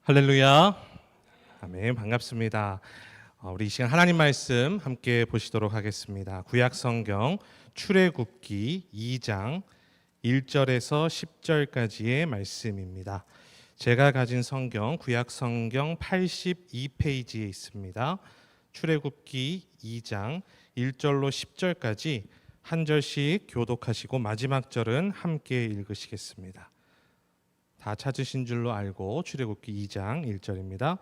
할렐루야. 아멘. 반갑습니다. 우리 이 시간 하나님 말씀 함께 보시도록 하겠습니다. 구약 성경 출애굽기 2장 1절에서 10절까지의 말씀입니다. 제가 가진 성경 구약 성경 82페이지에 있습니다. 출애굽기 2장 1절로 10절까지 한 절씩 교독하시고 마지막 절은 함께 읽으시겠습니다. 다 찾으신 줄로 알고 출애굽기 2장 1절입니다.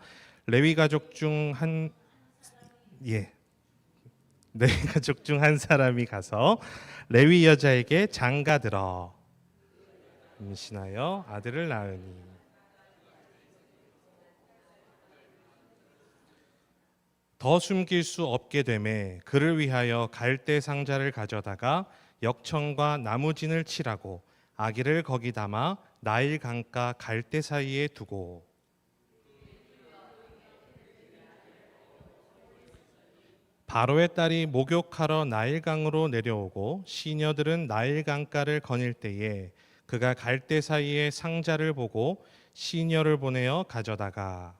레위 가족 중 한 사람이 가서 레위 여자에게 장가들어 임신하여 아들을 낳으니 더 숨길 수 없게 되매 그를 위하여 갈대 상자를 가져다가 역청과 나무진을 칠하고 아기를 거기 담아 나일 강가 갈대 사이에 두고 바로의 딸이 목욕하러 나일 강으로 내려오고 시녀들은 나일 강가를 거닐 때에 그가 갈대 사이에 상자를 보고 시녀를 보내어 가져다가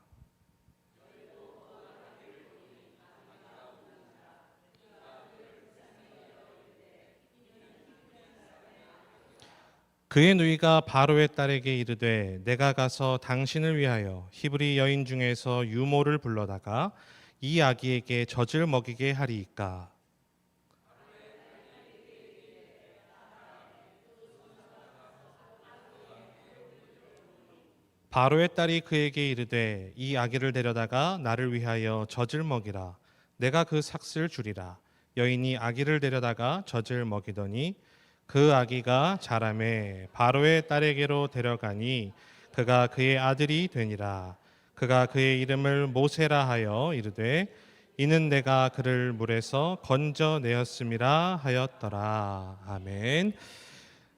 그의 누이가 바로의 딸에게 이르되 내가 가서 당신을 위하여 히브리 여인 중에서 유모를 불러다가 이 아기에게 젖을 먹이게 하리이까. 바로의 딸이 그에게 이르되 이 아기를 데려다가 나를 위하여 젖을 먹이라. 내가 그 삭슬 주리라. 여인이 아기를 데려다가 젖을 먹이더니 그 아기가 자라매 바로의 딸에게로 데려가니 그가 그의 아들이 되니라. 그가 그의 이름을 모세라 하여 이르되 이는 내가 그를 물에서 건져내었음이라 하였더라. 아멘.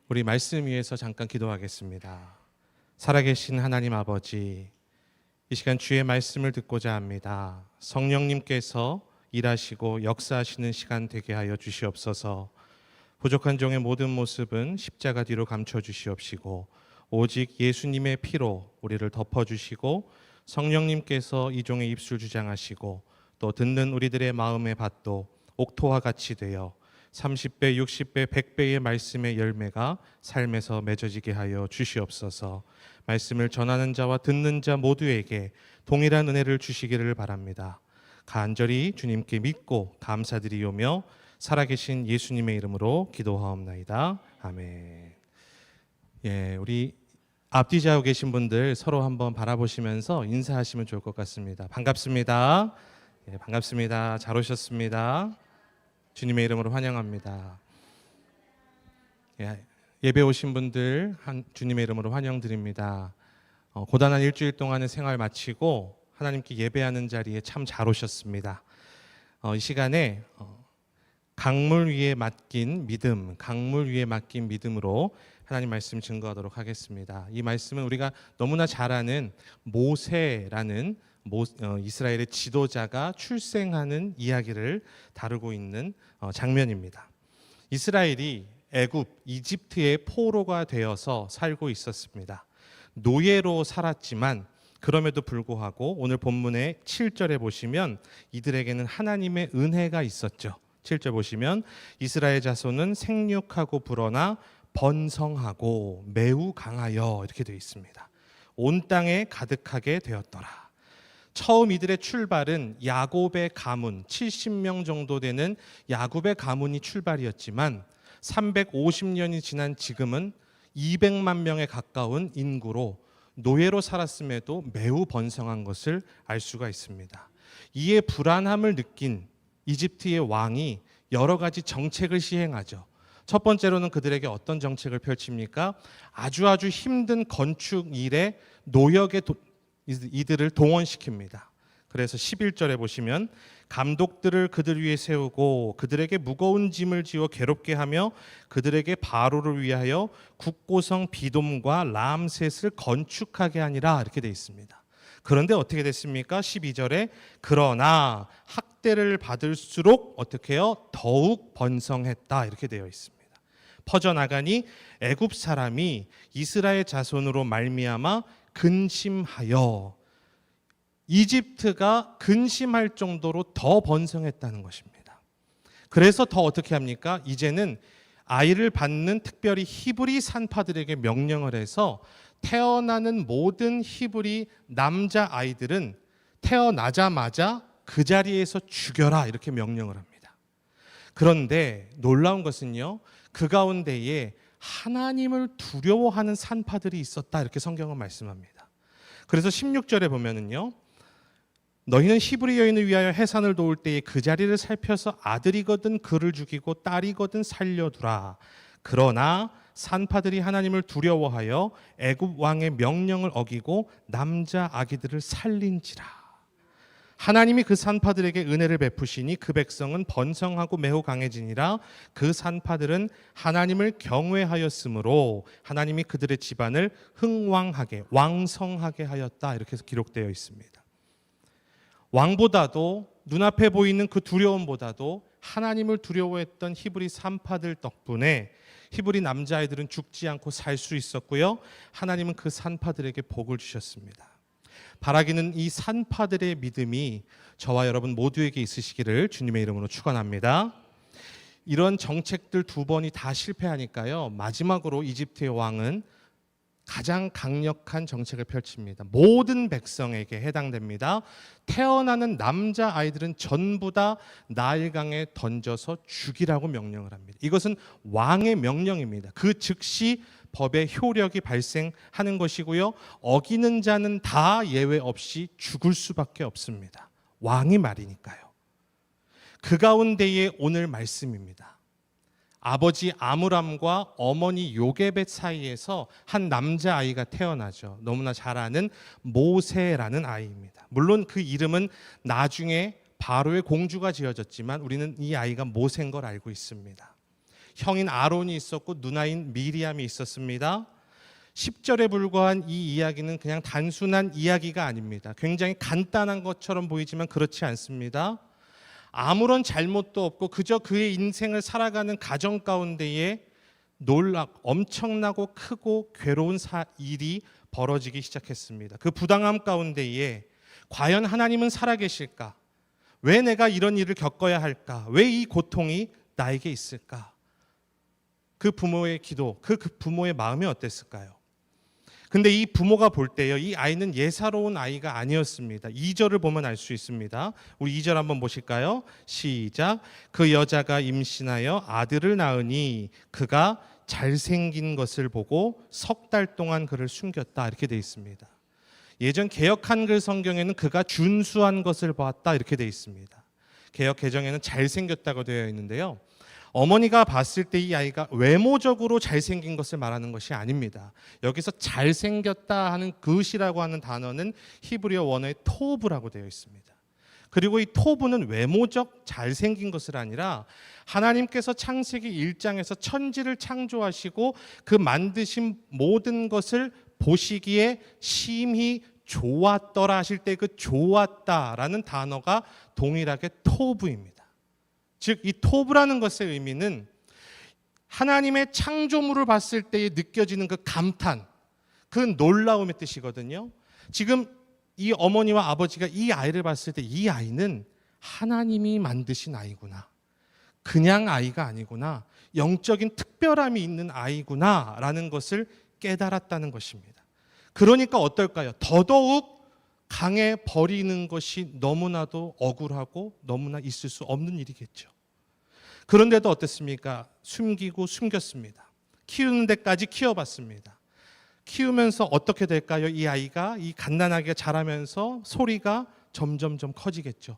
우리 말씀 위에서 잠깐 기도하겠습니다. 살아계신 하나님 아버지, 이 시간 주의 말씀을 듣고자 합니다. 성령님께서 일하시고 역사하시는 시간 되게 하여 주시옵소서. 부족한 종의 모든 모습은 십자가 뒤로 감춰주시옵시고 오직 예수님의 피로 우리를 덮어주시고 성령님께서 이 종의 입술 주장하시고 또 듣는 우리들의 마음의 밭도 옥토와 같이 되어 30배, 60배, 100배의 말씀의 열매가 삶에서 맺어지게 하여 주시옵소서. 말씀을 전하는 자와 듣는 자 모두에게 동일한 은혜를 주시기를 바랍니다. 간절히 주님께 믿고 감사드리오며 살아계신 예수님의 이름으로 기도하옵나이다. 아멘. 우리 앞뒤 좌우 계신 분들 서로 한번 바라보시면서 인사하시면 좋을 것 같습니다. 반갑습니다. 반갑습니다. 잘 오셨습니다. 주님의 이름으로 환영합니다. 예배 오신 분들 주님의 이름으로 환영드립니다. 고단한 일주일 동안의 생활 마치고 하나님께 예배하는 자리에 참 잘 오셨습니다. 이 시간에 강물 위에 맡긴 믿음으로 하나님 말씀 증거하도록 하겠습니다. 이 말씀은 우리가 너무나 잘 아는 모세라는 이스라엘의 지도자가 출생하는 이야기를 다루고 있는 장면입니다. 이스라엘이 이집트의 포로가 되어서 살고 있었습니다. 노예로 살았지만 그럼에도 불구하고 오늘 본문의 7절에 보시면 이들에게는 하나님의 은혜가 있었죠. 7절 보시면 이스라엘 자손은 생육하고 불어나 번성하고 매우 강하여 이렇게 되어 있습니다. 온 땅에 가득하게 되었더라. 처음 이들의 출발은 야곱의 가문 70명 정도 되는 야곱의 가문이 출발이었지만 350년이 지난 지금은 200만 명에 가까운 인구로 노예로 살았음에도 매우 번성한 것을 알 수가 있습니다. 이에 불안함을 느낀 이집트의 왕이 여러 가지 정책을 시행하죠. 첫 번째로는 그들에게 어떤 정책을 펼칩니까? 아주 힘든 건축 일에 노역에 이들을 동원시킵니다. 그래서 11절에 보시면 감독들을 그들 위에 세우고 그들에게 무거운 짐을 지어 괴롭게 하며 그들에게 바로를 위하여 국고성 비돔과 람셋을 건축하게 하니라 이렇게 되어 있습니다. 그런데 어떻게 됐습니까? 12절에 그러나 학대를 받을수록 어떻게 해요? 더욱 번성했다 이렇게 되어 있습니다. 퍼져나가니 애굽 사람이 이스라엘 자손으로 말미암아 근심하여 이집트가 근심할 정도로 더 번성했다는 것입니다. 그래서 더 어떻게 합니까? 이제는 아이를 받는 특별히 히브리 산파들에게 명령을 해서 태어나는 모든 히브리 남자 아이들은 태어나자마자 그 자리에서 죽여라 이렇게 명령을 합니다. 그런데 놀라운 것은요, 그 가운데에 하나님을 두려워하는 산파들이 있었다 이렇게 성경은 말씀합니다. 그래서 16절에 보면은요, 너희는 히브리 여인을 위하여 해산을 도울 때에 그 자리를 살펴서 아들이거든 그를 죽이고 딸이거든 살려두라. 그러나 산파들이 하나님을 두려워하여 애굽 왕의 명령을 어기고 남자 아기들을 살린지라. 하나님이 그 산파들에게 은혜를 베푸시니 그 백성은 번성하고 매우 강해지니라. 그 산파들은 하나님을 경외하였으므로 하나님이 그들의 집안을 흥왕하게 왕성하게 하였다 이렇게 기록되어 있습니다. 왕보다도 눈앞에 보이는 그 두려움보다도 하나님을 두려워했던 히브리 산파들 덕분에 히브리 남자아이들은 죽지 않고 살 수 있었고요, 하나님은 그 산파들에게 복을 주셨습니다. 바라기는 이 산파들의 믿음이 저와 여러분 모두에게 있으시기를 주님의 이름으로 축원합니다. 이런 정책들 두 번이 다 실패하니까요, 마지막으로 이집트의 왕은 가장 강력한 정책을 펼칩니다. 모든 백성에게 해당됩니다. 태어나는 남자 아이들은 전부 다 나일강에 던져서 죽이라고 명령을 합니다. 이것은 왕의 명령입니다. 그 즉시 법의 효력이 발생하는 것이고요, 어기는 자는 다 예외 없이 죽을 수밖에 없습니다. 왕이 말이니까요. 그 가운데에 오늘 말씀입니다. 아버지 아므람과 어머니 요게벳 사이에서 한 남자아이가 태어나죠. 너무나 잘 아는 모세라는 아이입니다. 물론 그 이름은 나중에 바로의 공주가 지어졌지만 우리는 이 아이가 모세인 걸 알고 있습니다. 형인 아론이 있었고 누나인 미리암이 있었습니다. 10절에 불과한 이 이야기는 그냥 단순한 이야기가 아닙니다. 굉장히 간단한 것처럼 보이지만 그렇지 않습니다. 아무런 잘못도 없고 그저 그의 인생을 살아가는 가정 가운데에 엄청나고 크고 괴로운 일이 벌어지기 시작했습니다. 그 부당함 가운데에 과연 하나님은 살아계실까? 왜 내가 이런 일을 겪어야 할까? 왜 이 고통이 나에게 있을까? 그 부모의 기도, 그 부모의 마음이 어땠을까요? 근데 이 부모가 볼 때요, 이 아이는 예사로운 아이가 아니었습니다. 2절을 보면 알 수 있습니다. 우리 2절 한번 보실까요? 시작. 그 여자가 임신하여 아들을 낳으니 그가 잘생긴 것을 보고 석 달 동안 그를 숨겼다 이렇게 되어 있습니다. 예전 개역 한글 성경에는 그가 준수한 것을 보았다 이렇게 되어 있습니다. 개역 개정에는 잘생겼다고 되어 있는데요, 어머니가 봤을 때 이 아이가 외모적으로 잘생긴 것을 말하는 것이 아닙니다. 여기서 잘생겼다 하는 그것이라고 하는 단어는 히브리어 원어의 토브라고 되어 있습니다. 그리고 이 토브는 외모적 잘생긴 것을 아니라 하나님께서 창세기 1장에서 천지를 창조하시고 그 만드신 모든 것을 보시기에 심히 좋았더라 하실 때 그 좋았다라는 단어가 동일하게 토브입니다. 즉 이 토브라는 것의 의미는 하나님의 창조물을 봤을 때에 느껴지는 그 감탄, 그 놀라움의 뜻이거든요. 지금 이 어머니와 아버지가 이 아이를 봤을 때 이 아이는 하나님이 만드신 아이구나, 그냥 아이가 아니구나, 영적인 특별함이 있는 아이구나 라는 것을 깨달았다는 것입니다. 그러니까 어떨까요? 더더욱 강해 버리는 것이 너무나도 억울하고 너무나 있을 수 없는 일이겠죠. 그런데도 어땠습니까? 숨기고 숨겼습니다. 키우는 데까지 키워봤습니다. 키우면서 어떻게 될까요? 이 아이가 이 갓난아기가 자라면서 소리가 점점점 커지겠죠.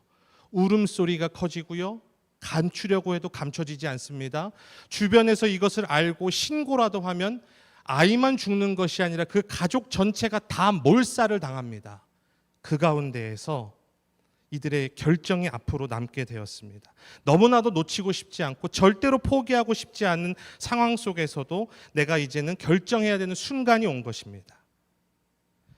울음소리가 커지고요, 감추려고 해도 감춰지지 않습니다. 주변에서 이것을 알고 신고라도 하면 아이만 죽는 것이 아니라 그 가족 전체가 다 몰살을 당합니다. 그 가운데에서 이들의 결정이 앞으로 남게 되었습니다. 너무나도 놓치고 싶지 않고 절대로 포기하고 싶지 않은 상황 속에서도 내가 이제는 결정해야 되는 순간이 온 것입니다.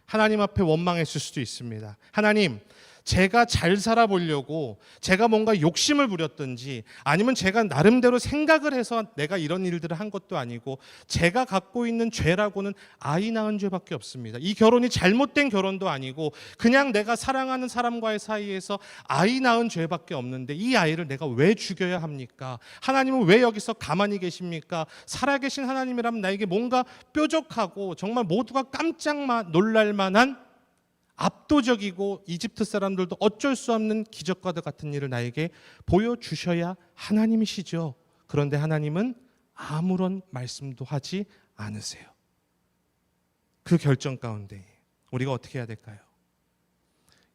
하나님 앞에 원망했을 수도 있습니다. 하나님, 제가 잘 살아보려고 제가 뭔가 욕심을 부렸든지 아니면 제가 나름대로 생각을 해서 내가 이런 일들을 한 것도 아니고 제가 갖고 있는 죄라고는 아이 낳은 죄밖에 없습니다. 이 결혼이 잘못된 결혼도 아니고 그냥 내가 사랑하는 사람과의 사이에서 아이 낳은 죄밖에 없는데 이 아이를 내가 왜 죽여야 합니까? 하나님은 왜 여기서 가만히 계십니까? 살아계신 하나님이라면 나에게 뭔가 뾰족하고 정말 모두가 깜짝 놀랄 만한 압도적이고 이집트 사람들도 어쩔 수 없는 기적과도 같은 일을 나에게 보여주셔야 하나님이시죠. 그런데 하나님은 아무런 말씀도 하지 않으세요. 그 결정 가운데 우리가 어떻게 해야 될까요?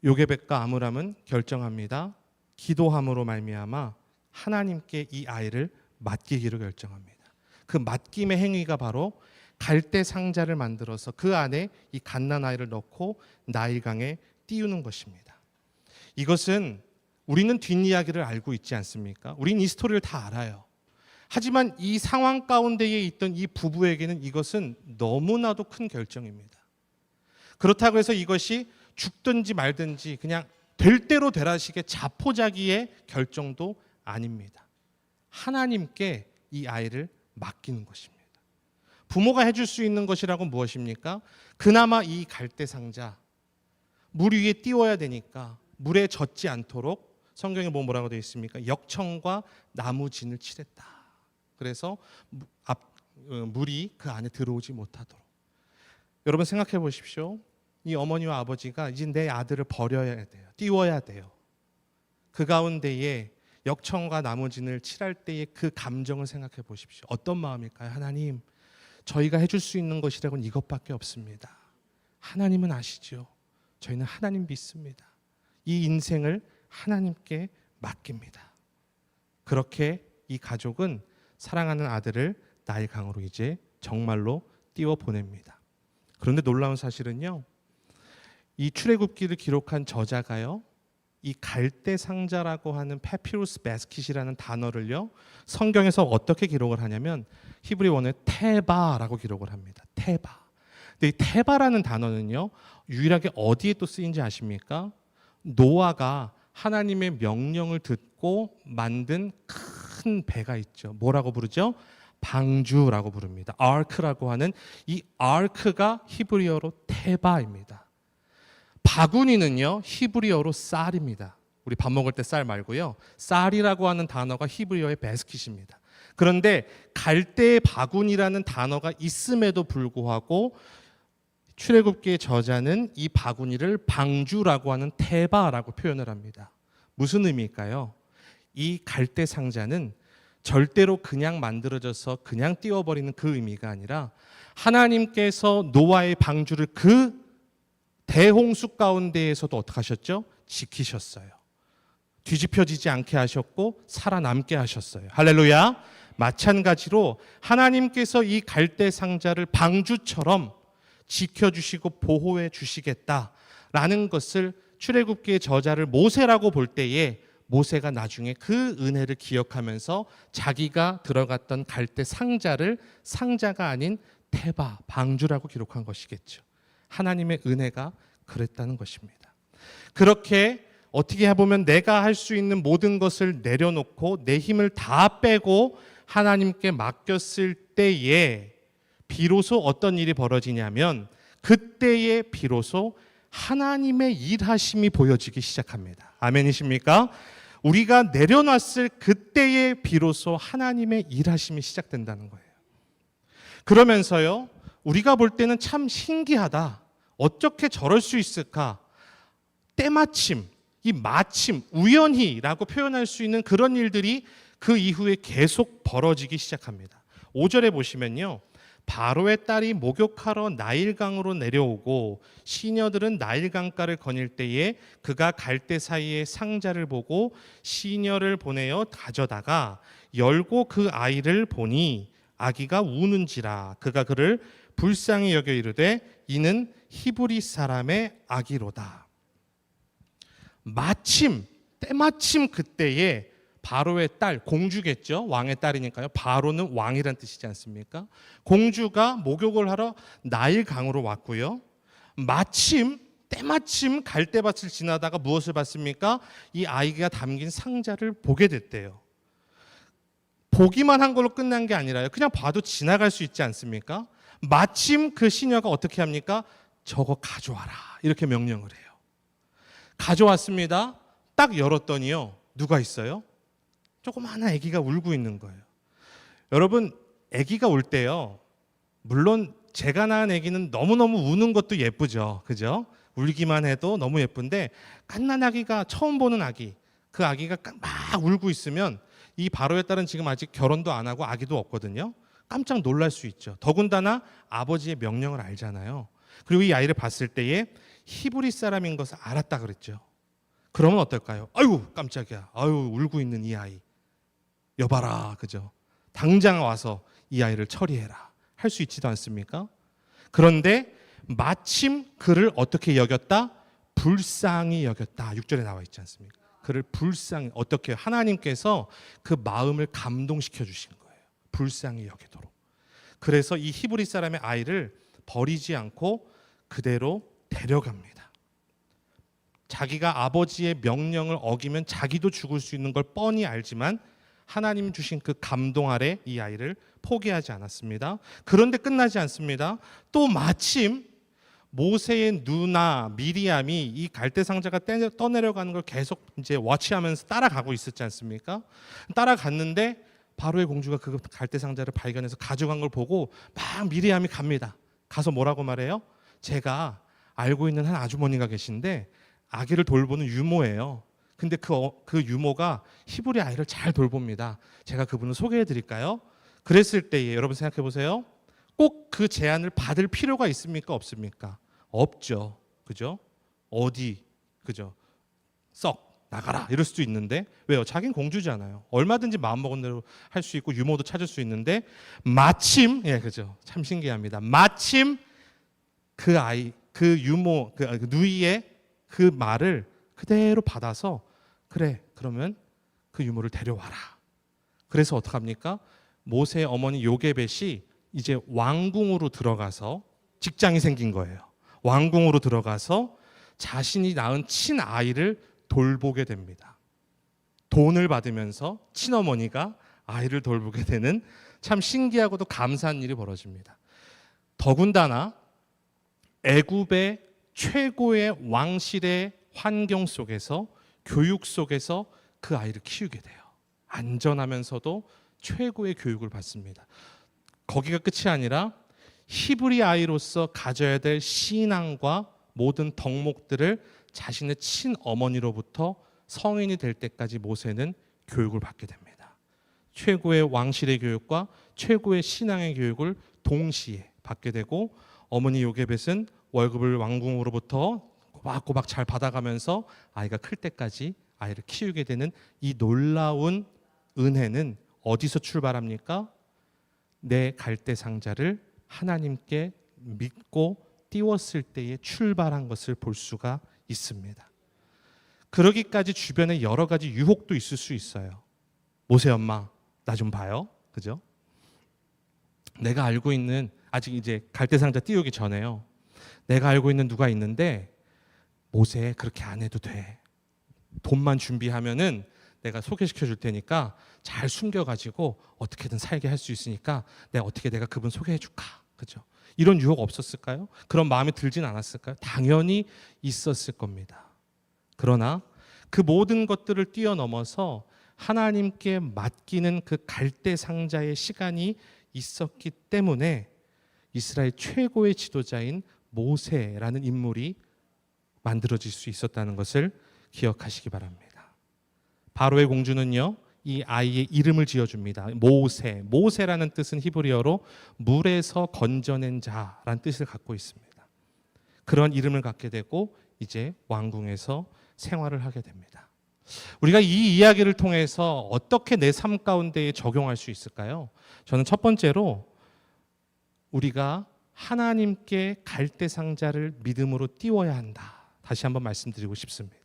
요게벳과 아므람은 결정합니다. 기도함으로 말미암아 하나님께 이 아이를 맡기기로 결정합니다. 그 맡김의 행위가 바로 갈대 상자를 만들어서 그 안에 이 갓난아이를 넣고 나일강에 띄우는 것입니다. 이것은 우리는 뒷이야기를 알고 있지 않습니까? 우리는 이 스토리를 다 알아요. 하지만 이 상황 가운데에 있던 이 부부에게는 이것은 너무나도 큰 결정입니다. 그렇다고 해서 이것이 죽든지 말든지 그냥 될 대로 되라식의 자포자기의 결정도 아닙니다. 하나님께 이 아이를 맡기는 것입니다. 부모가 해줄 수 있는 것이라고 무엇입니까? 그나마 이 갈대 상자 물 위에 띄워야 되니까 물에 젖지 않도록 성경에 뭐라고 되어 있습니까? 역청과 나무진을 칠했다. 그래서 물이 그 안에 들어오지 못하도록. 여러분 생각해 보십시오. 이 어머니와 아버지가 이제 내 아들을 버려야 돼요. 띄워야 돼요. 그 가운데에 역청과 나무진을 칠할 때의 그 감정을 생각해 보십시오. 어떤 마음일까요? 하나님, 저희가 해줄 수 있는 것이라고는 이것밖에 없습니다. 하나님은 아시죠? 저희는 하나님 믿습니다. 이 인생을 하나님께 맡깁니다. 그렇게 이 가족은 사랑하는 아들을 나일강으로 이제 정말로 띄워 보냅니다. 그런데 놀라운 사실은요, 이 출애굽기를 기록한 저자가요, 이 갈대 상자라고 하는 페피루스 바스킷이라는 단어를요, 성경에서 어떻게 기록을 하냐면 히브리 원어에 테바라고 기록을 합니다. 테바. 근데 이 테바라는 단어는요, 유일하게 어디에 또 쓰인지 아십니까? 노아가 하나님의 명령을 듣고 만든 큰 배가 있죠. 뭐라고 부르죠? 방주라고 부릅니다. 아크라고 하는 이 아크가 히브리어로 테바입니다. 바구니는요, 히브리어로 쌀입니다. 우리 밥 먹을 때 쌀 말고요, 쌀이라고 하는 단어가 히브리어의 바스킷입니다. 그런데 갈대의 바구니라는 단어가 있음에도 불구하고 출애굽기의 저자는 이 바구니를 방주라고 하는 테바라고 표현을 합니다. 무슨 의미일까요? 이 갈대 상자는 절대로 그냥 만들어져서 그냥 띄워버리는 그 의미가 아니라 하나님께서 노아의 방주를 그 대홍수 가운데에서도 어떻게 하셨죠? 지키셨어요. 뒤집혀지지 않게 하셨고 살아남게 하셨어요. 할렐루야. 마찬가지로 하나님께서 이 갈대 상자를 방주처럼 지켜주시고 보호해 주시겠다라는 것을 출애굽기의 저자를 모세라고 볼 때에 모세가 나중에 그 은혜를 기억하면서 자기가 들어갔던 갈대 상자를 상자가 아닌 테바, 방주라고 기록한 것이겠죠. 하나님의 은혜가 그랬다는 것입니다. 그렇게 어떻게 해보면 내가 할 수 있는 모든 것을 내려놓고 내 힘을 다 빼고 하나님께 맡겼을 때에 비로소 어떤 일이 벌어지냐면 그때에 비로소 하나님의 일하심이 보여지기 시작합니다. 아멘이십니까? 우리가 내려놨을 그때에 비로소 하나님의 일하심이 시작된다는 거예요. 그러면서요, 우리가 볼 때는 참 신기하다. 어떻게 저럴 수 있을까? 때마침, 이 마침, 우연히라고 표현할 수 있는 그런 일들이 그 이후에 계속 벌어지기 시작합니다. 5절에 보시면요, 바로의 딸이 목욕하러 나일강으로 내려오고 시녀들은 나일강가를 거닐 때에 그가 갈대 사이에 상자를 보고 시녀를 보내어 가져다가 열고 그 아이를 보니 아기가 우는지라 그가 그를 불쌍히 여겨 이르되 이는 히브리 사람의 아기로다. 마침 때마침 그때에 바로의 딸, 공주겠죠. 왕의 딸이니까요. 바로는 왕이란 뜻이지 않습니까? 공주가 목욕을 하러 나일강으로 왔고요. 마침 때마침 갈대밭을 지나다가 무엇을 봤습니까? 이 아이가 담긴 상자를 보게 됐대요. 보기만 한 걸로 끝난 게 아니라요. 그냥 봐도 지나갈 수 있지 않습니까? 마침 그 시녀가 어떻게 합니까? 저거 가져와라. 이렇게 명령을 해요. 가져왔습니다. 딱 열었더니요. 누가 있어요? 조그마한 아기가 울고 있는 거예요. 여러분, 아기가 울 때요. 물론 제가 낳은 아기는 너무너무 우는 것도 예쁘죠. 그죠? 울기만 해도 너무 예쁜데 갓난 아기가 처음 보는 아기, 그 아기가 막 울고 있으면 이 바로의 딸은 지금 아직 결혼도 안 하고 아기도 없거든요. 깜짝 놀랄 수 있죠. 더군다나 아버지의 명령을 알잖아요. 그리고 이 아이를 봤을 때에 히브리 사람인 것을 알았다 그랬죠. 그러면 어떨까요? 아유 깜짝이야. 아유 울고 있는 이 아이. 여봐라. 그죠? 당장 와서 이 아이를 처리해라. 할 수 있지도 않습니까? 그런데 마침 그를 어떻게 여겼다? 불쌍히 여겼다. 6절에 나와 있지 않습니까? 그를 불쌍히, 어떻게 하나님께서 그 마음을 감동시켜 주신 거예요. 불쌍히 여기도록. 그래서 이 히브리 사람의 아이를 버리지 않고 그대로 데려갑니다. 자기가 아버지의 명령을 어기면 자기도 죽을 수 있는 걸 뻔히 알지만 하나님 주신 그 감동 아래 이 아이를 포기하지 않았습니다. 그런데 끝나지 않습니다. 또 마침 모세의 누나 미리암이 이 갈대 상자가 떠내려가는 걸 계속 이제 워치하면서 따라가고 있었지 않습니까? 따라갔는데 바로의 공주가 그 갈대 상자를 발견해서 가져간 걸 보고 막 미리암이 갑니다. 가서 뭐라고 말해요? 제가 알고 있는 한 아주머니가 계신데 아기를 돌보는 유모예요. 근데 그 유모가 히브리 아이를 잘 돌봅니다. 제가 그분을 소개해 드릴까요? 그랬을 때에 여러분 생각해 보세요. 꼭 그 제안을 받을 필요가 있습니까? 없습니까? 없죠. 그죠? 어디? 그죠? 썩 나가라 이럴 수도 있는데 왜요? 자긴 공주잖아요. 얼마든지 마음먹은 대로 할 수 있고 유모도 찾을 수 있는데 마침 그죠? 참 신기합니다. 마침 그 아이, 그 유모, 그 누이의 그 말을 그대로 받아서 그래 그러면 그 유모를 데려와라. 그래서 어떡합니까? 모세의 어머니 요게벳이 이제 왕궁으로 들어가서 직장이 생긴 거예요. 왕궁으로 들어가서 자신이 낳은 친아이를 돌보게 됩니다. 돈을 받으면서 친어머니가 아이를 돌보게 되는 참 신기하고도 감사한 일이 벌어집니다. 더군다나 애굽의 최고의 왕실의 환경 속에서 교육 속에서 그 아이를 키우게 돼요. 안전하면서도 최고의 교육을 받습니다. 거기가 끝이 아니라 히브리 아이로서 가져야 될 신앙과 모든 덕목들을 자신의 친어머니로부터 성인이 될 때까지 모세는 교육을 받게 됩니다. 최고의 왕실의 교육과 최고의 신앙의 교육을 동시에 받게 되고 어머니 요게벳은 월급을 왕궁으로부터 꼬박꼬박 잘 받아가면서 아이가 클 때까지 아이를 키우게 되는 이 놀라운 은혜는 어디서 출발합니까? 내 갈대 상자를 하나님께 믿고 띄웠을 때에 출발한 것을 볼 수가 있습니다. 그러기까지 주변에 여러 가지 유혹도 있을 수 있어요. 모세 엄마, 나 좀 봐요. 그죠? 내가 알고 있는 아직 이제 갈대 상자 띄우기 전에요. 내가 알고 있는 누가 있는데 모세 그렇게 안 해도 돼. 돈만 준비하면은 내가 소개시켜 줄 테니까 잘 숨겨가지고 어떻게든 살게 할 수 있으니까 내가 그분 소개해 줄까? 그죠? 이런 유혹 없었을까요? 그런 마음이 들진 않았을까요? 당연히 있었을 겁니다. 그러나 그 모든 것들을 뛰어넘어서 하나님께 맡기는 그 갈대 상자의 시간이 있었기 때문에 이스라엘 최고의 지도자인 모세라는 인물이 만들어질 수 있었다는 것을 기억하시기 바랍니다. 바로의 공주는요, 이 아이의 이름을 지어줍니다. 모세. 모세라는 뜻은 히브리어로 물에서 건져낸 자라는 뜻을 갖고 있습니다. 그런 이름을 갖게 되고 이제 왕궁에서 생활을 하게 됩니다. 우리가 이 이야기를 통해서 어떻게 내 삶 가운데에 적용할 수 있을까요? 저는 첫 번째로 우리가 하나님께 갈대 상자를 믿음으로 띄워야 한다. 다시 한번 말씀드리고 싶습니다.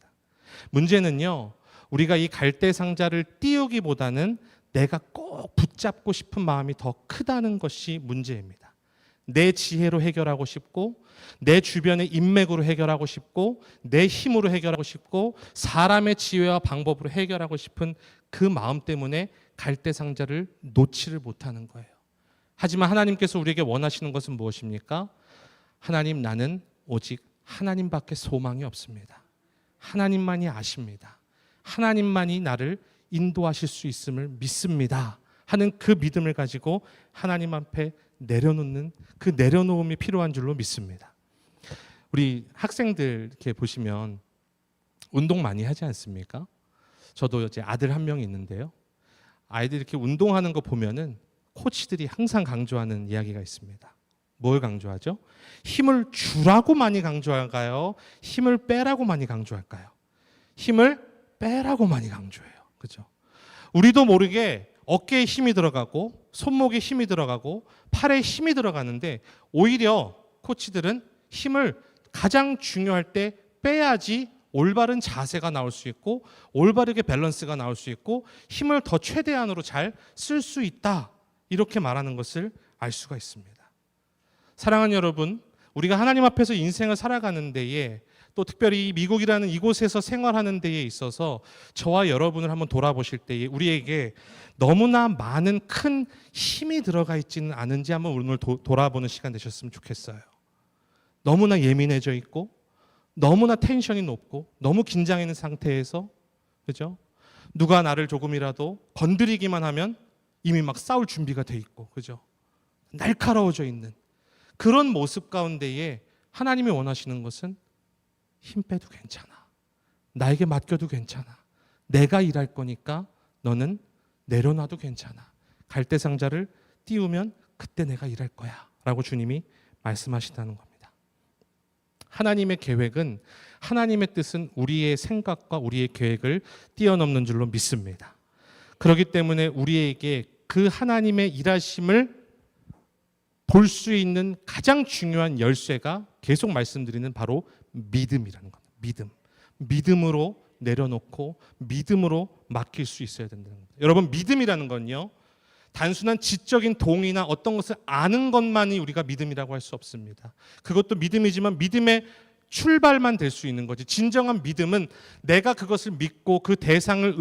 문제는요, 우리가 이 갈대 상자를 띄우기보다는 내가 꼭 붙잡고 싶은 마음이 더 크다는 것이 문제입니다. 내 지혜로 해결하고 싶고, 내 주변의 인맥으로 해결하고 싶고, 내 힘으로 해결하고 싶고, 사람의 지혜와 방법으로 해결하고 싶은 그 마음 때문에 갈대상자를 놓지를 못하는 거예요. 하지만 하나님께서 우리에게 원하시는 것은 무엇입니까? 하나님, 나는 오직 하나님밖에 소망이 없습니다. 하나님만이 아십니다. 하나님만이 나를 인도하실 수 있음을 믿습니다 하는 그 믿음을 가지고 하나님 앞에 내려놓는, 그 내려놓음이 필요한 줄로 믿습니다. 우리 학생들 이렇게 보시면 운동 많이 하지 않습니까? 저도 이제 아들 한 명이 있는데요. 아이들 이렇게 운동하는 거 보면은 코치들이 항상 강조하는 이야기가 있습니다. 뭘 강조하죠? 힘을 주라고 많이 강조할까요? 힘을 빼라고 많이 강조할까요? 힘을 빼라고 많이 강조해요. 그죠? 우리도 모르게 어깨에 힘이 들어가고 손목에 힘이 들어가고 팔에 힘이 들어가는데 오히려 코치들은 힘을 가장 중요할 때 빼야지 올바른 자세가 나올 수 있고 올바르게 밸런스가 나올 수 있고 힘을 더 최대한으로 잘 쓸 수 있다, 이렇게 말하는 것을 알 수가 있습니다. 사랑하는 여러분, 우리가 하나님 앞에서 인생을 살아가는 데에, 또 특별히 미국이라는 이곳에서 생활하는 데에 있어서 저와 여러분을 한번 돌아보실 때에 우리에게 너무나 많은 큰 힘이 들어가 있지는 않은지 한번 오늘 돌아보는 시간 되셨으면 좋겠어요. 너무나 예민해져 있고 너무나 텐션이 높고 너무 긴장해 있는 상태에서, 그죠? 누가 나를 조금이라도 건드리기만 하면 이미 막 싸울 준비가 돼 있고, 그죠? 날카로워져 있는 그런 모습 가운데에 하나님이 원하시는 것은 힘 빼도 괜찮아, 나에게 맡겨도 괜찮아, 내가 일할 거니까 너는 내려놔도 괜찮아, 갈대상자를 띄우면 그때 내가 일할 거야 라고 주님이 말씀하신다는 겁니다. 하나님의 계획은, 하나님의 뜻은 우리의 생각과 우리의 계획을 뛰어넘는 줄로 믿습니다. 그렇기 때문에 우리에게 그 하나님의 일하심을 볼 수 있는 가장 중요한 열쇠가 계속 말씀드리는 바로 믿음이라는 겁니다. 믿음. 믿음으로 내려놓고 믿음으로 맡길 수 있어야 된다는 겁니다. 여러분, 믿음이라는 건요, 단순한 지적인 동의나 어떤 것을 아는 것만이 우리가 믿음이라고 할 수 없습니다. 그것도 믿음이지만 믿음의 출발만 될 수 있는 거지. 진정한 믿음은 내가 그것을 믿고 그 대상을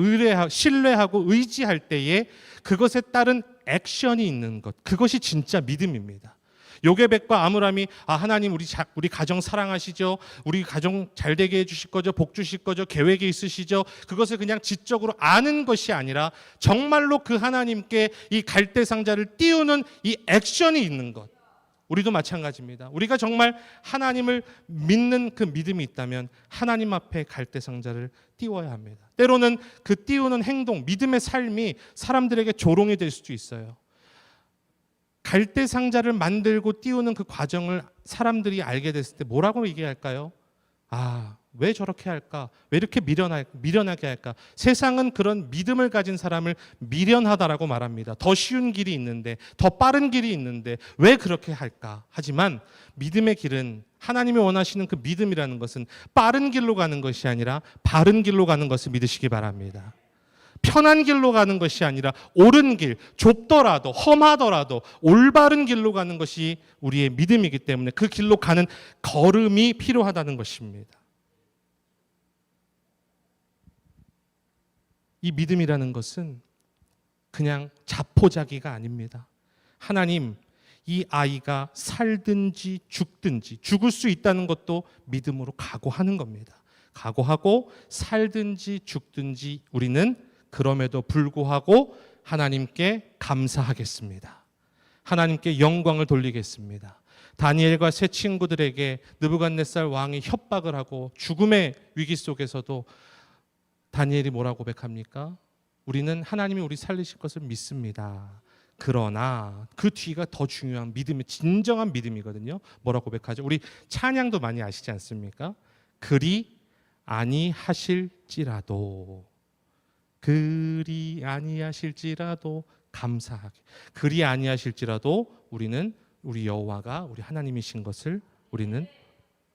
신뢰하고 의지할 때에 그것에 따른 액션이 있는 것, 그것이 진짜 믿음입니다. 요게벳과 아므람이 하나님 우리 가정 사랑하시죠? 우리 가정 잘 되게 해주실 거죠? 복 주실 거죠? 계획이 있으시죠? 그것을 그냥 지적으로 아는 것이 아니라 정말로 그 하나님께 이 갈대상자를 띄우는 이 액션이 있는 것. 우리도 마찬가지입니다. 우리가 정말 하나님을 믿는 그 믿음이 있다면 하나님 앞에 갈대상자를 띄워야 합니다. 때로는 그 띄우는 행동, 믿음의 삶이 사람들에게 조롱이 될 수도 있어요. 갈대상자를 만들고 띄우는 그 과정을 사람들이 알게 됐을 때 뭐라고 얘기할까요? 왜 저렇게 할까? 왜 이렇게 미련하게 할까? 세상은 그런 믿음을 가진 사람을 미련하다라고 말합니다. 더 쉬운 길이 있는데, 더 빠른 길이 있는데 왜 그렇게 할까? 하지만 믿음의 길은, 하나님이 원하시는 그 믿음이라는 것은 빠른 길로 가는 것이 아니라 바른 길로 가는 것을 믿으시기 바랍니다. 편한 길로 가는 것이 아니라 옳은 길, 좁더라도 험하더라도 올바른 길로 가는 것이 우리의 믿음이기 때문에 그 길로 가는 걸음이 필요하다는 것입니다. 이 믿음이라는 것은 그냥 자포자기가 아닙니다. 하나님, 이 아이가 살든지 죽든지, 죽을 수 있다는 것도 믿음으로 각오하는 겁니다. 각오하고 살든지 죽든지 우리는 그럼에도 불구하고 하나님께 감사하겠습니다. 하나님께 영광을 돌리겠습니다. 다니엘과 세 친구들에게 느부갓네살 왕이 협박을 하고 죽음의 위기 속에서도 다니엘이 뭐라고 고백합니까? 우리는 하나님이 우리 살리실 것을 믿습니다. 그러나 그 뒤가 더 중요한 믿음이, 진정한 믿음이거든요. 뭐라고 고백하죠? 우리 찬양도 많이 아시지 않습니까? 그리 아니하실지라도, 그리 아니하실지라도 감사하게, 그리 아니하실지라도 우리는 우리 여호와가 우리 하나님이신 것을 우리는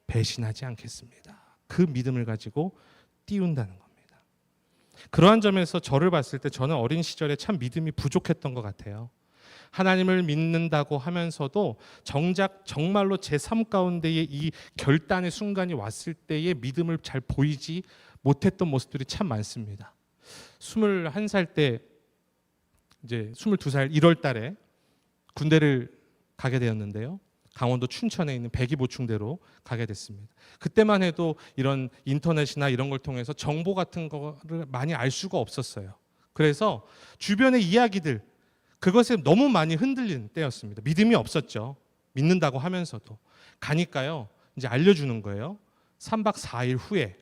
배신하지 않겠습니다. 그 믿음을 가지고 띄운다는 겁니다. 그러한 점에서 저를 봤을 때 저는 어린 시절에 참 믿음이 부족했던 것 같아요. 하나님을 믿는다고 하면서도 정작 정말로 제 삶 가운데에 이 결단의 순간이 왔을 때의 믿음을 잘 보이지 못했던 모습들이 참 많습니다. 21살 때 이제 22살 1월 달에 군대를 가게 되었는데요. 강원도 춘천에 있는 백이보충대로 가게 됐습니다. 그때만 해도 이런 인터넷이나 이런 걸 통해서 정보 같은 거를 많이 알 수가 없었어요. 그래서 주변의 이야기들, 그것에 너무 많이 흔들린 때였습니다. 믿음이 없었죠. 믿는다고 하면서도. 가니까요, 이제 알려주는 거예요. 3박 4일 후에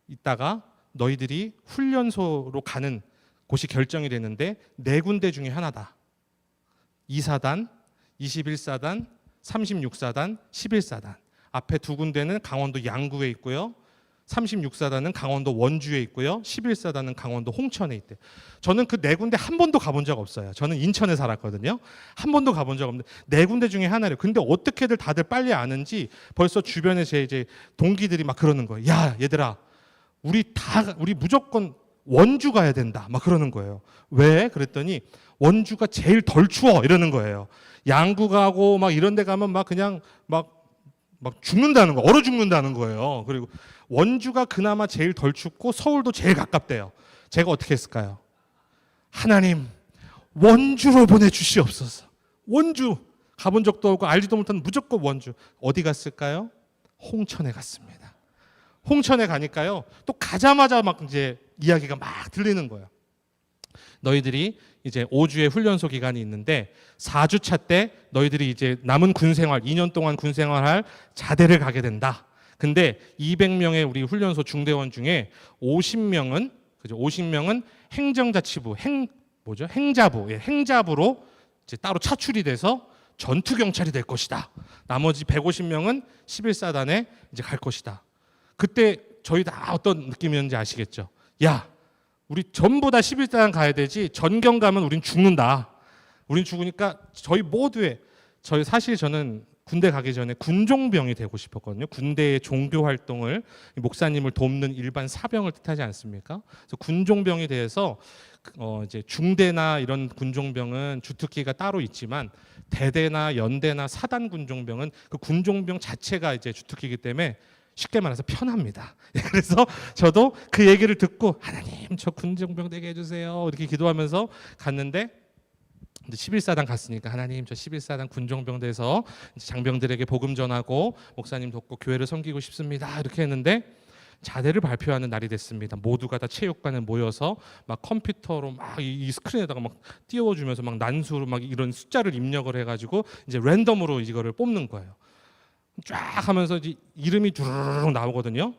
있다가 너희들이 훈련소로 가는 곳이 결정이 되는데 4군데 중에 하나다. 2사단, 21사단, 36사단, 11사단. 앞에 2군데는 강원도 양구에 있고요. 36사단은 강원도 원주에 있고요. 11사단은 강원도 홍천에 있대요. 저는 그 4군데 한 번도 가본 적 없어요. 저는 인천에 살았거든요. 한 번도 가본 적 없는데 4군데 중에 하나래요. 근데 어떻게들 다들 빨리 아는지 벌써 주변에 제 이제 동기들이 막 그러는 거예요. 야, 얘들아, 우리 무조건 원주 가야 된다. 막 그러는 거예요. 왜? 그랬더니 원주가 제일 덜 추워 이러는 거예요. 양구 가고 막 이런 데 가면 막 그냥 막 죽는다는 거, 얼어 죽는다는 거예요. 그리고 원주가 그나마 제일 덜 춥고 서울도 제일 가깝대요. 제가 어떻게 했을까요? 하나님, 원주로 보내주시옵소서. 원주 가본 적도 없고 알지도 못한 무조건 원주. 어디 갔을까요? 홍천에 갔습니다. 홍천에 가니까요, 또 가자마자 막 이제 이야기가 막 들리는 거예요. 너희들이 이제 5주의 훈련소 기간이 있는데 4주차 때 너희들이 이제 남은 군 생활, 2년 동안 군 생활할 자대를 가게 된다. 근데 200명의 우리 훈련소 중대원 중에 50명은 행정자치부, 행자부로 이제 따로 차출이 돼서 전투 경찰이 될 것이다. 나머지 150명은 11사단에 이제 갈 것이다. 그때 저희 다 어떤 느낌이었는지 아시겠죠? 야, 우리 전부 다 11사단 가야 되지 전경 가면 우린 죽는다. 우린 죽으니까 저는 군대 가기 전에 군종병이 되고 싶었거든요. 군대의 종교 활동을, 목사님을 돕는 일반 사병을 뜻하지 않습니까? 그래서 군종병이 돼서 이제 중대나 이런 군종병은 주특기가 따로 있지만 대대나 연대나 사단 군종병은 그 군종병 자체가 이제 주특기이기 때문에 쉽게 말해서 편합니다. 그래서 저도 그 얘기를 듣고 하나님 저 군종병 되게 해주세요 이렇게 기도하면서 갔는데 이제 11사단 갔으니까 하나님 저 11사단 군종병 돼서 장병들에게 복음 전하고 목사님 돕고 교회를 섬기고 싶습니다 이렇게 했는데 자대를 발표하는 날이 됐습니다. 모두가 다 체육관에 모여서 막 컴퓨터로 막 이 스크린에다가 막 띄워주면서 막 난수로 막 이런 숫자를 입력을 해가지고 이제 랜덤으로 이거를 뽑는 거예요. 쫙 하면서 이제 이름이 주르륵 나오거든요.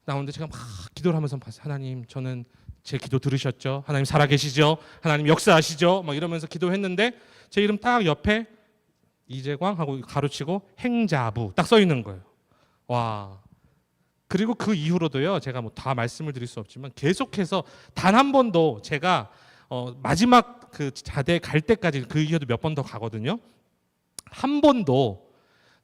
나오는데 제가 막 기도를 하면서 봤어요. 하나님 저는 제 기도 들으셨죠? 하나님 살아계시죠? 하나님 역사하시죠? 막 이러면서 기도했는데 제 이름 딱 옆에 이재광 하고 가로치고 행자부 딱 써 있는 거예요. 와. 그리고 그 이후로도요. 제가 뭐 다 말씀을 드릴 수 없지만 계속해서 단 한 번도 제가 마지막 그 자대 갈 때까지 그 이후에도 몇 번 더 가거든요.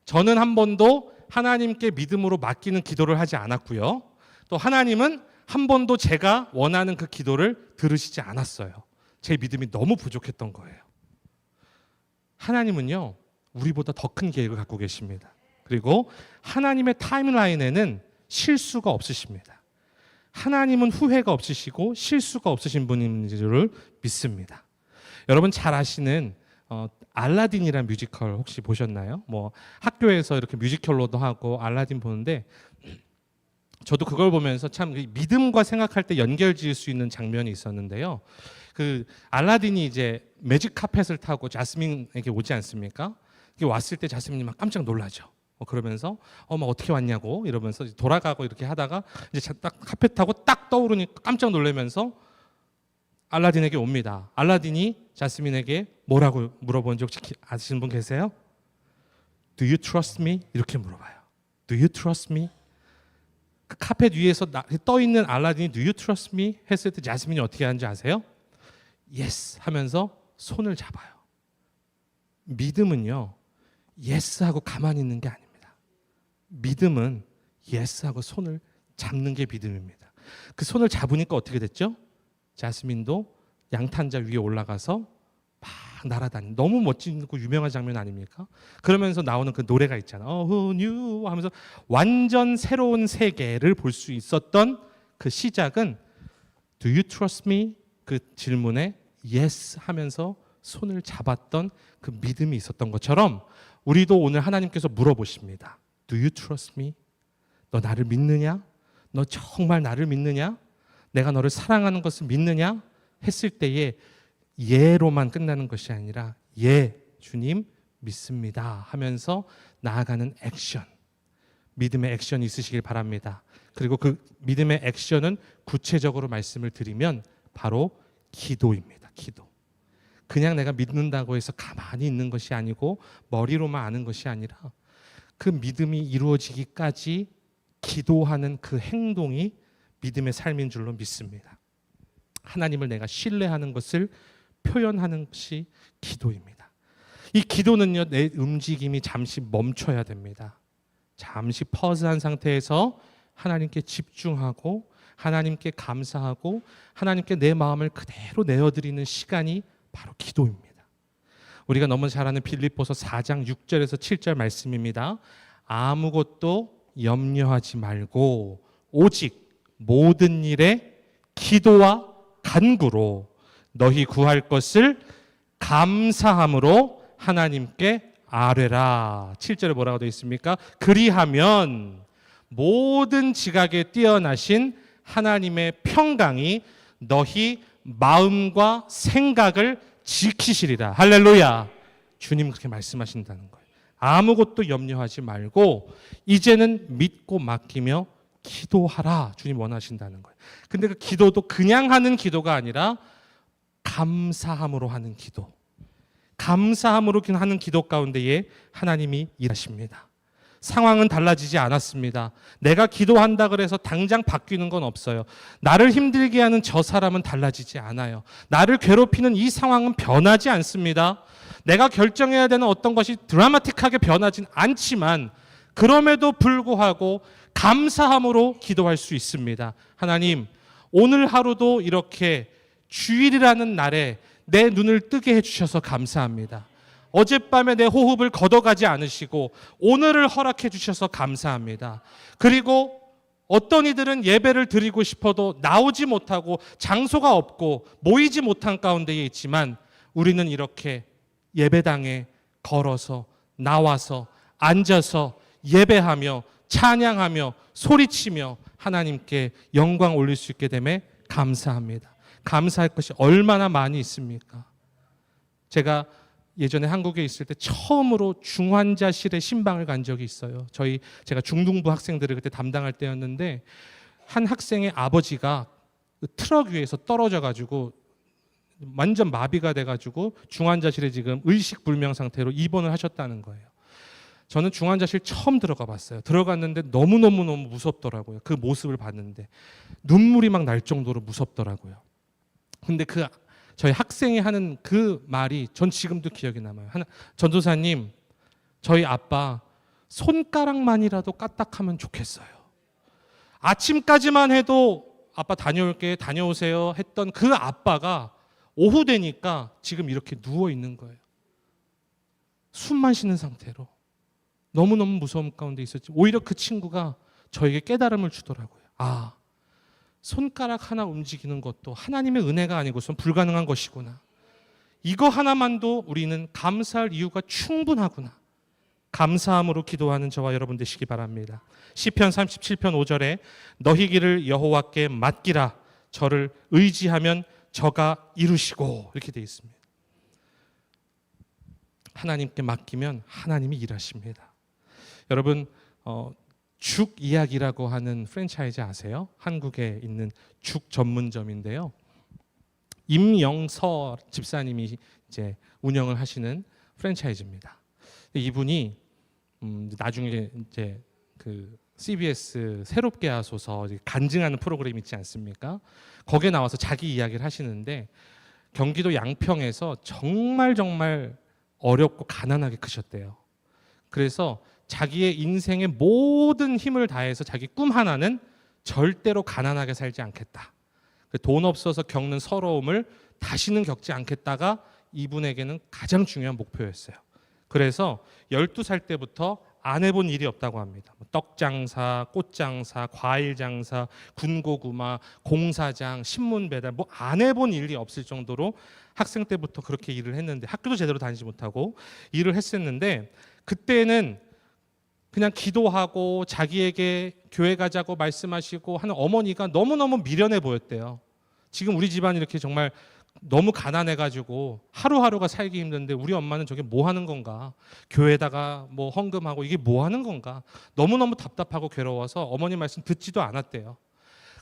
저는 한 번도 하나님께 믿음으로 맡기는 기도를 하지 않았고요. 또 하나님은 한 번도 제가 원하는 그 기도를 들으시지 않았어요. 제 믿음이 너무 부족했던 거예요. 하나님은요, 우리보다 더 큰 계획을 갖고 계십니다. 그리고 하나님의 타임라인에는 실수가 없으십니다. 하나님은 후회가 없으시고 실수가 없으신 분인 줄을 믿습니다. 여러분 잘 아시는 알라딘이라는 뮤지컬 혹시 보셨나요? 뭐 학교에서 이렇게 뮤지컬로도 하고 알라딘 보는데 저도 그걸 보면서 참 믿음과 생각할 때 연결 지을 수 있는 장면이 있었는데요. 그 알라딘이 이제 매직 카펫을 타고 자스민에게 오지 않습니까? 이게 왔을 때 자스민이 막 깜짝 놀라죠. 그러면서 막 어떻게 왔냐고 이러면서 돌아가고 이렇게 하다가 이제 딱 카펫 타고 딱 떠오르니까 깜짝 놀라면서 알라딘에게 옵니다. 알라딘이 자스민에게 뭐라고 물어본지 혹시 아시는 분 계세요? Do you trust me? 이렇게 물어봐요. Do you trust me? 그 카펫 위에서 떠 있는 알라딘이 Do you trust me? 했을 때 자스민이 어떻게 하는지 아세요? Yes 하면서 손을 잡아요. 믿음은요, Yes 하고 가만히 있는 게 아닙니다. 믿음은 Yes 하고 손을 잡는 게 믿음입니다. 그 손을 잡으니까 어떻게 됐죠? 자스민도 양탄자 위에 올라가서 막 막 날아다니는 너무 멋지고 유명한 장면 아닙니까? 그러면서 나오는 그 노래가 있잖아. Who knew 하면서 완전 새로운 세계를 볼 수 있었던 그 시작은 Do you trust me? 그 질문에 Yes 하면서 손을 잡았던 그 믿음이 있었던 것처럼 우리도 오늘 하나님께서 물어보십니다. Do you trust me? 너 나를 믿느냐? 너 정말 나를 믿느냐? 내가 너를 사랑하는 것을 믿느냐? 했을 때에 예로만 끝나는 것이 아니라 예, 주님 믿습니다 하면서 나아가는 액션, 믿음의 액션이 있으시길 바랍니다. 그리고 그 믿음의 액션은 구체적으로 말씀을 드리면 바로 기도입니다. 기도. 그냥 내가 믿는다고 해서 가만히 있는 것이 아니고 머리로만 아는 것이 아니라 그 믿음이 이루어지기까지 기도하는 그 행동이 믿음의 삶인 줄로 믿습니다. 하나님을 내가 신뢰하는 것을 표현하는 것이 기도입니다. 이 기도는요, 내 움직임이 잠시 멈춰야 됩니다. 잠시 퍼즈한 상태에서 하나님께 집중하고 하나님께 감사하고 하나님께 내 마음을 그대로 내어드리는 시간이 바로 기도입니다. 우리가 너무 잘 아는 빌립보서 4장 6절에서 7절 말씀입니다. 아무것도 염려하지 말고 오직 모든 일에 기도와 간구로 너희 구할 것을 감사함으로 하나님께 아뢰라. 7절에 뭐라고 되어 있습니까? 그리하면 모든 지각에 뛰어나신 하나님의 평강이 너희 마음과 생각을 지키시리라. 할렐루야. 주님 그렇게 말씀하신다는 거예요. 아무것도 염려하지 말고 이제는 믿고 맡기며 기도하라. 주님 원하신다는 거예요. 근데 그 기도도 그냥 하는 기도가 아니라 감사함으로 하는 기도. 감사함으로 하는 기도 가운데에 하나님이 일하십니다. 상황은 달라지지 않았습니다. 내가 기도한다 그래서 당장 바뀌는 건 없어요. 나를 힘들게 하는 저 사람은 달라지지 않아요. 나를 괴롭히는 이 상황은 변하지 않습니다. 내가 결정해야 되는 어떤 것이 드라마틱하게 변하진 않지만 그럼에도 불구하고 감사함으로 기도할 수 있습니다. 하나님, 오늘 하루도 이렇게 주일이라는 날에 내 눈을 뜨게 해주셔서 감사합니다. 어젯밤에 내 호흡을 걷어가지 않으시고 오늘을 허락해 주셔서 감사합니다. 그리고 어떤 이들은 예배를 드리고 싶어도 나오지 못하고 장소가 없고 모이지 못한 가운데에 있지만 우리는 이렇게 예배당에 걸어서 나와서 앉아서 예배하며 찬양하며 소리치며 하나님께 영광 올릴 수 있게 됨에 감사합니다. 감사할 것이 얼마나 많이 있습니까? 제가 예전에 한국에 있을 때 처음으로 중환자실에 신방을 간 적이 있어요. 제가 중등부 학생들을 그때 담당할 때였는데 한 학생의 아버지가 트럭 위에서 떨어져 가지고 완전 마비가 돼 가지고 중환자실에 지금 의식불명 상태로 입원을 하셨다는 거예요. 저는 중환자실 처음 들어가 봤어요. 들어갔는데 너무너무 무섭더라고요. 그 모습을 봤는데 눈물이 막 날 정도로 무섭더라고요. 근데 저희 학생이 하는 그 말이 전 지금도 기억이 남아요. 전도사님, 저희 아빠 손가락만이라도 까딱하면 좋겠어요. 아침까지만 해도 아빠 다녀올게, 다녀오세요 했던 그 아빠가 오후 되니까 지금 이렇게 누워 있는 거예요. 숨만 쉬는 상태로. 너무너무 무서움 가운데 있었지. 오히려 그 친구가 저에게 깨달음을 주더라고요. 아, 손가락 하나 움직이는 것도 하나님의 은혜가 아니고선 불가능한 것이구나. 이거 하나만도 우리는 감사할 이유가 충분하구나. 감사함으로 기도하는 저와 여러분 되시기 바랍니다. 시편 37편 5절에 너희 길을 여호와께 맡기라. 저를 의지하면 저가 이루시고 이렇게 되어 있습니다. 하나님께 맡기면 하나님이 일하십니다. 여러분 죽 이야기라고 하는 프랜차이즈 아세요? 한국에 있는 죽 전문점인데요. 임영서 집사님이 이제 운영을 하시는 프랜차이즈입니다. 이분이 나중에 이제 그 CBS 새롭게 하소서 간증하는 프로그램 있지 않습니까? 거기에 나와서 자기 이야기를 하시는데 경기도 양평에서 정말 어렵고 가난하게 크셨대요. 그래서 자기의 인생의 모든 힘을 다해서 자기 꿈 하나는 절대로 가난하게 살지 않겠다. 돈 없어서 겪는 서러움을 다시는 겪지 않겠다가 이분에게는 가장 중요한 목표였어요. 그래서 12살 때부터 안 해본 일이 없다고 합니다. 떡 장사, 꽃 장사, 과일 장사, 군고구마, 공사장, 신문 배달, 뭐 안 해본 일이 없을 정도로 학생 때부터 그렇게 일을 했는데, 학교도 제대로 다니지 못하고 일을 했었는데, 그때는 그냥 기도하고 자기에게 교회 가자고 말씀하시고 하는 어머니가 너무너무 미련해 보였대요. 지금 우리 집안 이렇게 정말 너무 가난해가지고 하루하루가 살기 힘든데 우리 엄마는 저게 뭐 하는 건가? 교회에다가 뭐 헌금하고 이게 뭐 하는 건가? 너무너무 답답하고 괴로워서 어머니 말씀 듣지도 않았대요.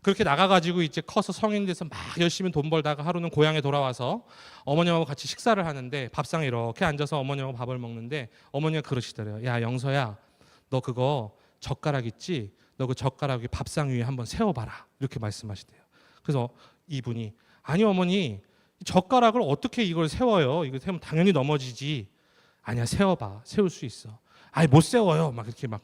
그렇게 나가가지고 이제 커서 성인 돼서 막 열심히 돈 벌다가 하루는 고향에 돌아와서 어머님하고 같이 식사를 하는데, 밥상에 이렇게 앉아서 어머님하고 밥을 먹는데 어머니가 그러시더래요. 야, 영서야, 너 그거 젓가락 있지? 너 그 젓가락 위 밥상 위에 한번 세워봐라. 이렇게 말씀하시대요. 그래서 이분이, 아니 어머니, 젓가락을 어떻게 이걸 세워요? 이거 세우면 당연히 넘어지지. 아니야, 세워봐. 세울 수 있어. 아니 못 세워요. 막 이렇게 막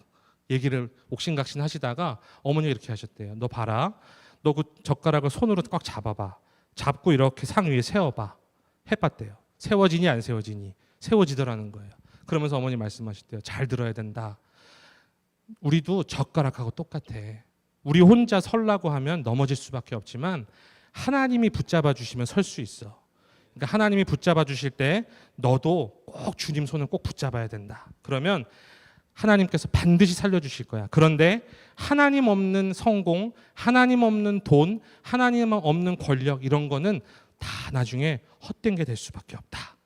얘기를 옥신각신 하시다가 어머니가 이렇게 하셨대요. 너 봐라. 너 그 젓가락을 손으로 꽉 잡아봐. 잡고 이렇게 상 위에 세워봐. 해봤대요. 세워지니 안 세워지니? 세워지더라는 거예요. 그러면서 어머니 말씀하셨대요. 잘 들어야 된다. 우리도 젓가락하고 똑같아. 우리 혼자 설라고 하면 넘어질 수밖에 없지만 하나님이 붙잡아 주시면 설 수 있어. 그러니까 하나님이 붙잡아 주실 때 너도 꼭 주님 손을 꼭 붙잡아야 된다. 그러면 하나님께서 반드시 살려주실 거야. 그런데 하나님 없는 성공, 하나님 없는 돈, 하나님 없는 권력, 이런 거는 다 나중에 헛된 게 될 수밖에 없다.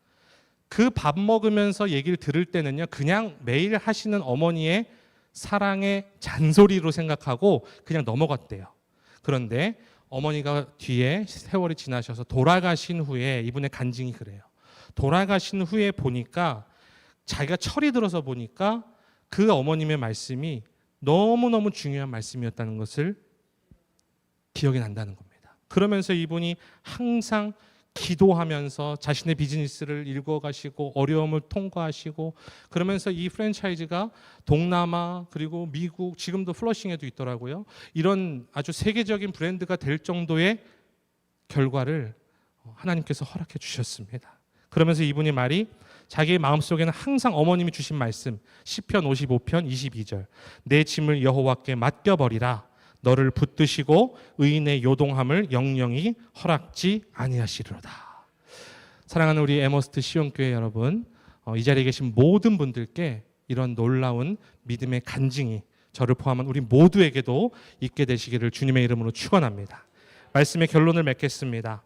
그 밥 먹으면서 얘기를 들을 때는요, 그냥 매일 하시는 어머니의 사랑의 잔소리로 생각하고 그냥 넘어갔대요. 그런데 어머니가 뒤에 세월이 지나셔서 돌아가신 후에 이분의 간증이 그래요. 돌아가신 후에 보니까, 자기가 철이 들어서 보니까 그 어머님의 말씀이 너무너무 중요한 말씀이었다는 것을 기억이 난다는 겁니다. 그러면서 이분이 항상 기도하면서 자신의 비즈니스를 읽어가시고 어려움을 통과하시고, 그러면서 이 프랜차이즈가 동남아 그리고 미국, 지금도 플러싱에도 있더라고요. 이런 아주 세계적인 브랜드가 될 정도의 결과를 하나님께서 허락해 주셨습니다. 그러면서 이분이 말이, 자기의 마음속에는 항상 어머님이 주신 말씀, 시편 55편 22절, 내 짐을 여호와께 맡겨버리라. 너를 붙드시고 의인의 요동함을 영영이 허락지 아니하시리로다. 사랑하는 우리 에머스트 시온교회 여러분, 이 자리에 계신 모든 분들께 이런 놀라운 믿음의 간증이 저를 포함한 우리 모두에게도 있게 되시기를 주님의 이름으로 축원합니다. 말씀의 결론을 맺겠습니다.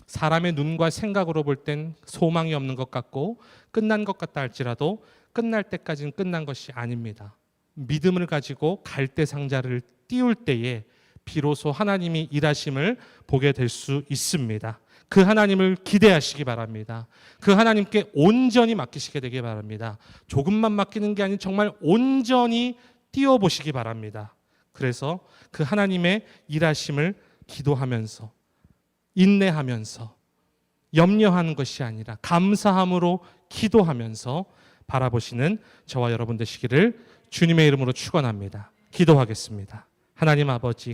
사람의 눈과 생각으로 볼 땐 소망이 없는 것 같고 끝난 것 같다 할지라도 끝날 때까지는 끝난 것이 아닙니다. 믿음을 가지고 갈대 상자를 띄울 때에 비로소 하나님이 일하심을 보게 될 수 있습니다. 그 하나님을 기대하시기 바랍니다. 그 하나님께 온전히 맡기시게 되기 바랍니다. 조금만 맡기는 게 아닌 정말 온전히 띄워보시기 바랍니다. 그래서 그 하나님의 일하심을 기도하면서, 인내하면서, 염려하는 것이 아니라 감사함으로 기도하면서 바라보시는 저와 여러분 되시기를 주님의 이름으로 축원합니다. 기도하겠습니다. 하나님 아버지,